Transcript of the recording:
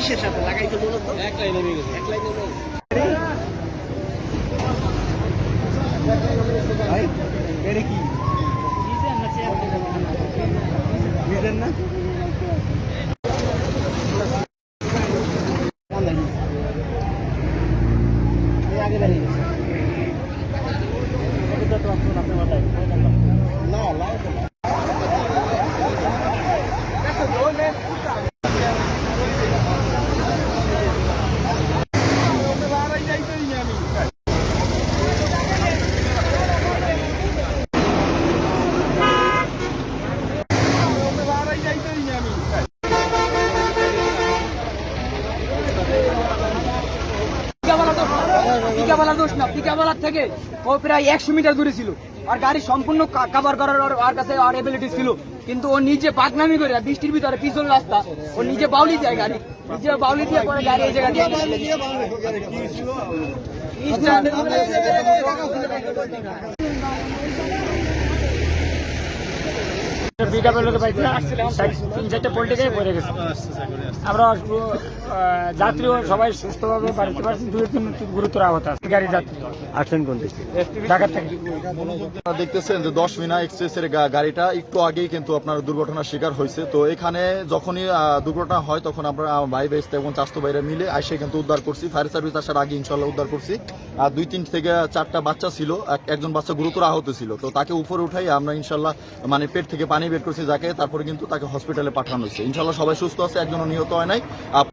কিসের সাথে লাগাইছে মূলত? এক লাইনে নেমে গেছে। এক লাইনে নেই। ভাই এটা কি ডিজাইন না আগে লাগিয়ে গেছে। না লাগাইছে না। পিকাবালার দোষ না, পিকাবালার থেকে ও প্রায় 100 মিটার দূরে ছিল। আর গাড়ি সম্পূর্ণ কাভার করার ওর কাছে আর এবিলিটি ছিল, কিন্তু ও নিজে পাকনামি করে বৃষ্টির ভিতরে পিছন রাস্তা ও নিজে বাউলি দেয়, গাড়ি নিজে বাউলি দিয়ে পরে গাড়ি এই জায়গা দিয়ে আমরা যাত্রীও সবাই সুস্থভাবে বাড়িতে পারছি, 2-3 গুরুতর আহত আছে গাড়ি যাত্রী। আসছেন কোন থেকে? ঢাকা থেকে। দেখতেছেন যে 10 মিনা এক্সপ্রেসের গাড়িটা একটু আগেই কিন্তু আপনার দুর্ঘটনার শিকার হয়েছে। তো এখানে যখনই দুর্ঘটনা হয় তখন আমরা ভাই বেস্ট এবং চাস্তো ভাইরা মিলে এসে কিন্তু উদ্ধার করছি। ফায়ার সার্ভিস আসার আগে ইনশাল্লাহ উদ্ধার করছি। আর 2-3 থেকে 4টা বাচ্চা ছিল, একজন বাচ্চা গুরুতর আহত ছিল। তো তাকে উপরে উঠাই আমরা ইনশাল্লাহ মানে পেট থেকে পানি বের করছি যাকে, তারপরে কিন্তু তাকে হসপিটালে পাঠানো হয়েছে। ইনশাল্লাহ সবাই সুস্থ আছে, একজনও নিহত হয় নাই।